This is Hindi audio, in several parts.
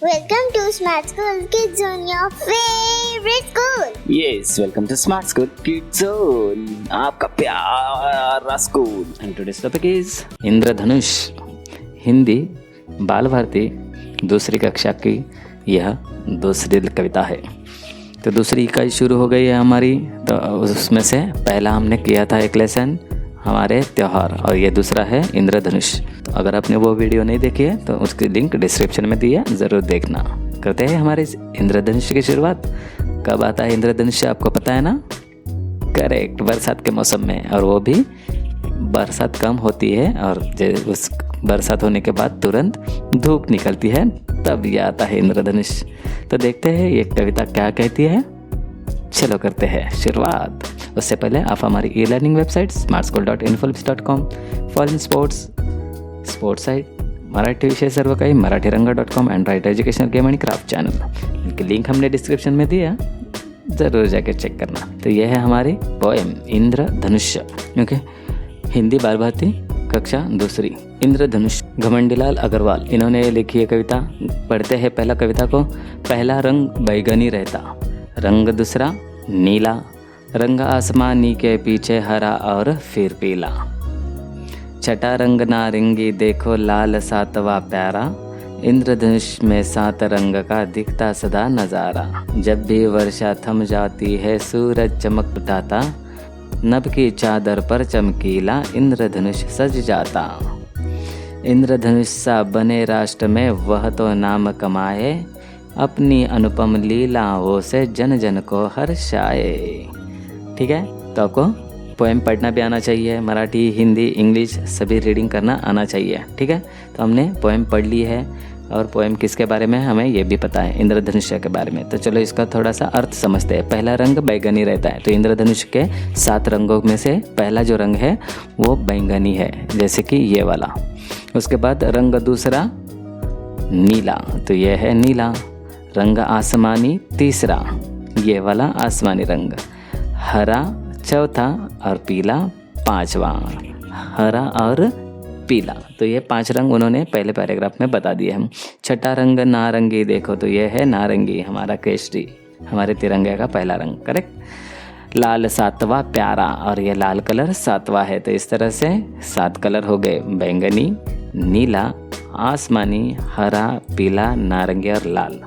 Welcome to Smart School Kids Zone, your favorite school. Yes, welcome to Smart School Kids Zone, आपका प्यारा school. And today's topic is इंद्रधनुष. हिंदी बाल भारती दूसरी कक्षा की यह दूसरी कविता है. तो दूसरी इकाई शुरू हो गई है हमारी. तो उसमें से पहला हमने किया था एक लेसन हमारे त्यौहार, और ये दूसरा है इंद्रधनुष. तो अगर आपने वो वीडियो नहीं देखी है तो उसकी लिंक डिस्क्रिप्शन में दी है, ज़रूर देखना. करते हैं हमारे इंद्रधनुष की शुरुआत. कब आता है इंद्रधनुष, आपको पता है ना? करेक्ट, बरसात के मौसम में, और वो भी बरसात कम होती है और उस बरसात होने के बाद तुरंत धूप निकलती है, तब ये आता है इंद्रधनुष. तो देखते हैं ये कविता क्या कहती है. चलो करते हैं शुरुआत. उससे पहले आप हमारी e learning website smartschool.infobits.com, foreign sports site, Marathi विषय सर्व काही, मराठीरंग.com, android educational game and craft channel, इनकी लिंक हमने डिस्क्रिप्शन में दिया, ज़रूर जाके चेक करना. तो यह है हमारी पोएम इंद्रधनुष. ओके, हिंदी बाल भारती कक्षा दूसरी. इंद्रधनुष, घमंडीलाल अग्रवाल इन्होंने लिखी है कविता. पढ़ते हैं पहला कविता को. पहला रंग बैगनी रहता, रंग दूसरा नीला, रंग आसमानी के पीछे हरा और फिर पीला. छठा रंग नारंगी देखो लाल सातवां प्यारा, इंद्रधनुष में सात रंग का दिखता सदा नज़ारा. जब भी वर्षा थम जाती है सूरज चमक उठाता, नभ की चादर पर चमकीला इंद्रधनुष सज जाता. इंद्रधनुष सा बने राष्ट्र में वह तो नाम कमाए, अपनी अनुपम लीलाओं से जन जन को हर्षाए. ठीक है, तो आपको पोएम पढ़ना भी आना चाहिए, मराठी हिंदी इंग्लिश सभी रीडिंग करना आना चाहिए. ठीक है, तो हमने पोएम पढ़ ली है, और पोएम किसके बारे में हमें ये भी पता है, इंद्रधनुष के बारे में. तो चलो इसका थोड़ा सा अर्थ समझते हैं. पहला रंग बैगनी रहता है, तो इंद्रधनुष के 7 रंगों में से पहला जो रंग है वो बैंगनी है, जैसे कि ये वाला. उसके बाद रंग दूसरा नीला, तो ये है नीला. रंग आसमानी तीसरा, ये वाला आसमानी रंग. हरा चौथा और पीला पांचवा. हरा और पीला, तो ये 5 रंग उन्होंने पहले पैराग्राफ में बता दिए हम. छठा रंग नारंगी देखो, तो ये है नारंगी, हमारा केसरी, हमारे तिरंगे का पहला रंग. करेक्ट. लाल सातवां प्यारा, और ये लाल कलर 7वां है. तो इस तरह से 7 कलर हो गए, बैंगनी, नीला, आसमानी, हरा, पीला, नारंगी और लाल.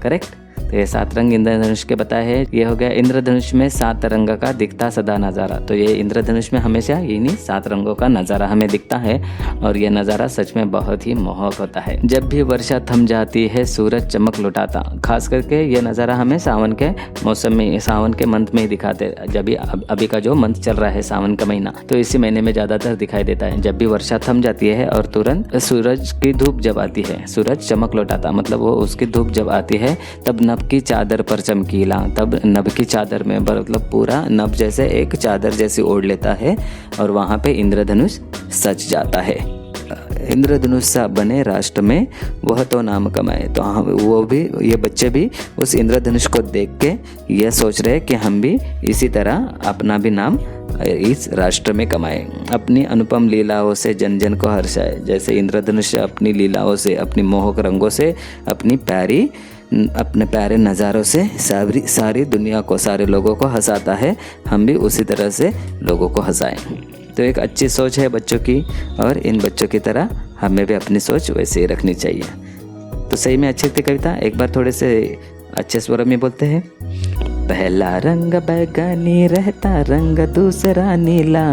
करेक्ट. तो ये 7 रंग इंद्रधनुष के बताए हैं. ये हो गया इंद्रधनुष में 7 रंग का दिखता सदा नज़ारा. तो ये इंद्रधनुष में हमेशा इन्हीं 7 रंगों का नज़ारा हमें दिखता है, और ये नज़ारा सच में बहुत ही मोहक होता है. जब भी वर्षा थम जाती है सूरज चमक लुटाता. खास करके ये नज़ारा हमें सावन के मौसम में, सावन के मंथ में ही दिखाते. जब भी अभी का जो मंथ चल रहा है सावन का महीना, तो इसी महीने में ज़्यादातर दिखाई देता है. जब भी वर्षा थम जाती है और तुरंत सूरज की धूप जब आती है, सूरज चमक लुटाता मतलब वो उसकी धूप जब आती है, तब नभ की चादर पर चमकीला. तब नभ की चादर में मतलब पूरा नभ जैसे एक चादर जैसी ओढ़ लेता है, और वहाँ पे इंद्रधनुष सज जाता है. इंद्रधनुष सा बने राष्ट्र में वह तो नाम कमाए. तो हाँ, वो भी, ये बच्चे भी उस इंद्रधनुष को देख के ये सोच रहे हैं कि हम भी इसी तरह अपना भी नाम इस राष्ट्र में कमाए. अपनी अनुपम लीलाओं से जन जन को हर्षाए. जैसे इंद्रधनुष अपनी लीलाओं से, अपनी मोहक रंगों से, अपने प्यारे नज़ारों से सारी दुनिया को, सारे लोगों को हंसाता है. हम भी उसी तरह से लोगों को हंसाएं. तो एक अच्छी सोच है बच्चों की, और इन बच्चों की तरह हमें भी अपनी सोच वैसे ही रखनी चाहिए. तो सही में अच्छी थी कविता. एक बार थोड़े से अच्छे स्वर में बोलते हैं. पहला रंग बैगनी रहता, रंग दूसरा नीला,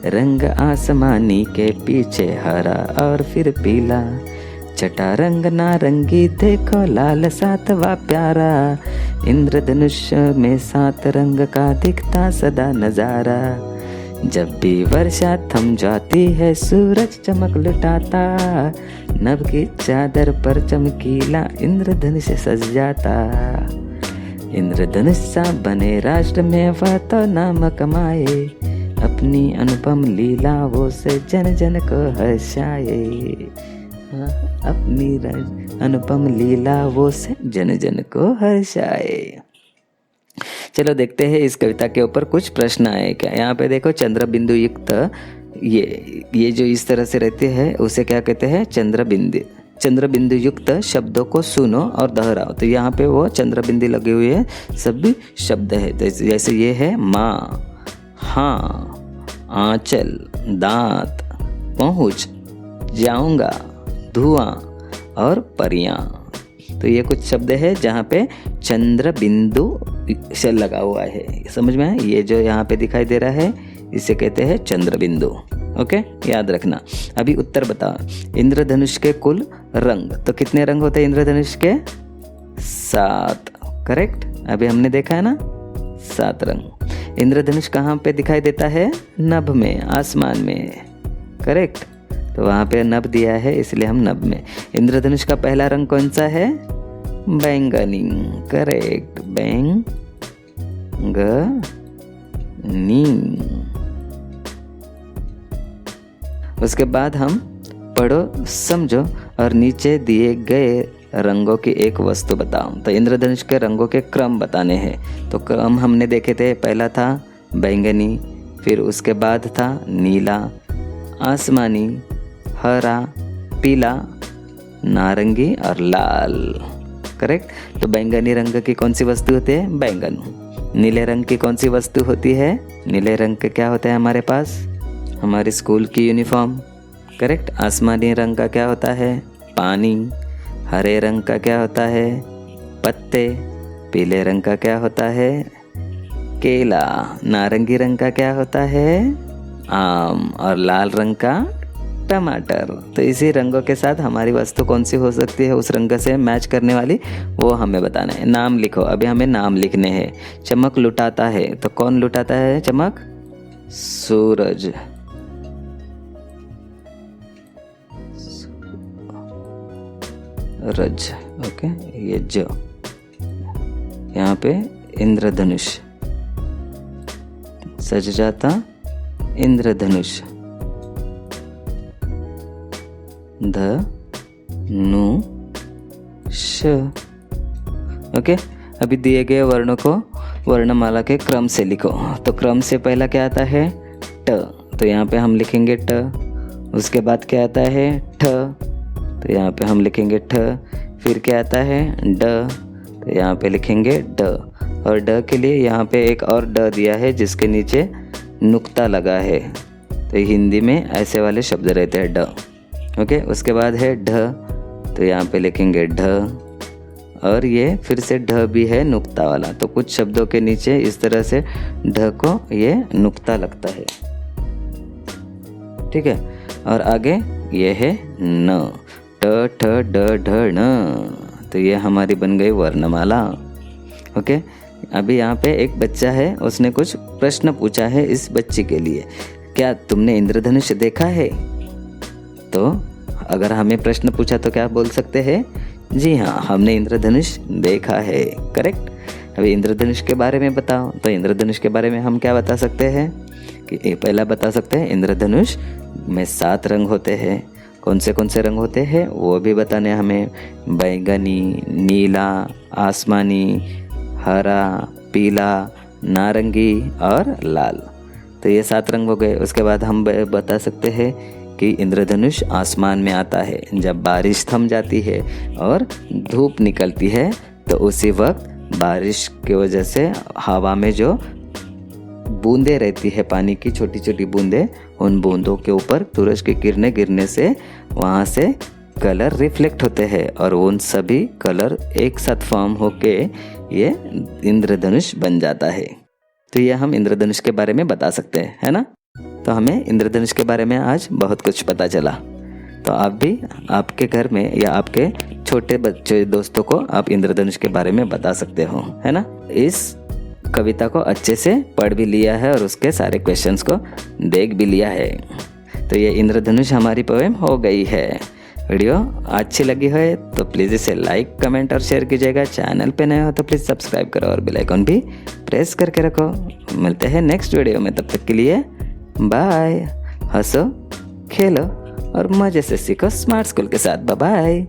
रंग आसमानी के पीछे हरा और फिर पीला. छठा रंग नारंगी देखो लाल सातवां प्यारा, इंद्रधनुष में 7 रंग का दिखता सदा नज़ारा. जब भी वर्षा थम जाती है सूरज चमक लुटाता, नभ की चादर पर चमकीला इंद्रधनुष सज जाता. इंद्रधनुष सा बने राष्ट्र में वह तो नाम कमाए, अपनी अनुपम लीलाओं से जन जन को हर्षाए. अपनी अनुपम लीलाओं से जन जन को हर्षाए. चलो देखते हैं इस कविता के ऊपर कुछ प्रश्न आए क्या. यहाँ पे देखो, चंद्र बिंदु युक्त ये जो इस तरह से रहते हैं उसे क्या कहते हैं? चंद्र चंद्र बिंदु युक्त शब्दों को सुनो और दोहराओ। तो यहाँ पे वो चंद्र बिंदु लगे हुए है सभी शब्द है। तो जैसे ये है माँ, हाँ, आंचल, दांत, पहुँच, जाऊंगा, धुआं और परियां। तो ये कुछ शब्द है जहाँ पे चंद्र बिंदु से लगा हुआ है। समझ में है? ये जो यहाँ पे दिखाई दे रहा है इसे कहते हैं चंद्र बिंदु। ओके, याद रखना। अभी उत्तर बताओ। इंद्रधनुष के कुल रंग, तो कितने रंग होते हैं इंद्रधनुष के? 7। करेक्ट, अभी हमने देखा है ना, 7 रंग। इंद्रधनुष कहाँ पे दिखाई देता है? नभ में, आसमान में। करेक्ट, तो वहाँ पे नभ दिया है इसलिए हम नभ में। इंद्रधनुष का पहला रंग कौन सा है? बैंगनी। करेक्ट, बैंगनी। उसके बाद हम पढ़ो, समझो और नीचे दिए गए रंगों की एक वस्तु बताओ। तो इंद्रधनुष के रंगों के क्रम बताने हैं। तो क्रम हमने देखे थे, पहला था बैंगनी, फिर उसके बाद था नीला, आसमानी, हरा, पीला, नारंगी और लाल। करेक्ट, तो बैंगनी रंग की कौन सी वस्तु होती है? बैंगन। नीले रंग की कौन सी वस्तु होती है? नीले रंग के क्या होता है हमारे पास? हमारी स्कूल की यूनिफॉर्म। करेक्ट, आसमानी रंग का क्या होता है? पानी। हरे रंग का क्या होता है? पत्ते। पीले रंग का क्या होता है? केला। नारंगी रंग का क्या होता है? आम। और लाल रंग का टमाटर। तो इसी रंगों के साथ हमारी वस्तु कौन सी हो सकती है उस रंग से मैच करने वाली, वो हमें बताना है। नाम लिखो, अभी हमें नाम लिखने हैं। चमक लुटाता है, तो कौन लुटाता है चमक? सूरज। रज। ओके, ये जो यहाँ पे इंद्रधनुष सज जाता, इंद्रधनुष। ध-नु-ष। ओके, अभी दिए गए वर्णों को वर्णमाला के क्रम से लिखो। तो क्रम से पहला क्या आता है? ट। तो यहाँ पे हम लिखेंगे ट। उसके बाद क्या आता है? ठ। तो यहाँ पे हम लिखेंगे ठ। फिर क्या आता है? ड। तो यहाँ पे लिखेंगे ड। और ड के लिए यहाँ पे एक और ड दिया है जिसके नीचे नुक्ता लगा है। तो हिंदी में ऐसे वाले शब्द रहते हैं, ड। ओके, उसके बाद है ढ। तो यहाँ पे लिखेंगे ढ। और ये फिर से ढ भी है नुक्ता वाला। तो कुछ शब्दों के नीचे इस तरह से ढ को ये नुक्ता लगता है। ठीक है, और आगे ये है न। ट ठ ड ढ ण। तो ये हमारी बन गई वर्णमाला। ओके, अभी यहाँ पे एक बच्चा है, उसने कुछ प्रश्न पूछा है इस बच्ची के लिए। क्या तुमने इंद्रधनुष देखा है? तो अगर हमें प्रश्न पूछा तो क्या बोल सकते हैं? जी हाँ, हमने इंद्रधनुष देखा है। करेक्ट। अभी इंद्रधनुष के बारे में बताओ। तो इंद्रधनुष के बारे में हम क्या बता सकते हैं कि पहला बता सकते हैं इंद्रधनुष में 7 रंग होते हैं। कौन से रंग होते हैं वो भी बताने हमें। बैंगनी, नीला, आसमानी, हरा, पीला, नारंगी और लाल। तो ये 7 रंग हो गए। उसके बाद हम बता सकते हैं कि इंद्रधनुष आसमान में आता है जब बारिश थम जाती है और धूप निकलती है। तो उसी वक्त बारिश की वजह से हवा में जो बूंदें रहती है, पानी की छोटी छोटी बूंदें, उन बूंदों के ऊपर सूरज की किरणें गिरने से वहाँ से कलर रिफ्लेक्ट होते हैं और उन सभी कलर एक साथ फॉर्म होके ये इंद्रधनुष बन जाता है। तो ये हम इंद्रधनुष के बारे में बता सकते हैं, है ना। तो हमें इंद्रधनुष के बारे में आज बहुत कुछ पता चला। तो आप भी आपके घर में या आपके छोटे बच्चे दोस्तों को आप इंद्रधनुष के बारे में बता सकते हो, है ना। इस कविता को अच्छे से पढ़ भी लिया है और उसके सारे क्वेश्चंस को देख भी लिया है। तो ये इंद्रधनुष हमारी पोएम हो गई है। वीडियो अच्छी लगी है तो प्लीज़ इसे लाइक, कमेंट और शेयर कीजिएगा। चैनल पे नए हो तो प्लीज़ सब्सक्राइब करो और बेल आइकन भी प्रेस करके रखो। मिलते हैं नेक्स्ट वीडियो में, तब तक के लिए बाय। हंसो, खेलो और मज़े से सीखो स्मार्ट स्कूल के साथ। Bye bye.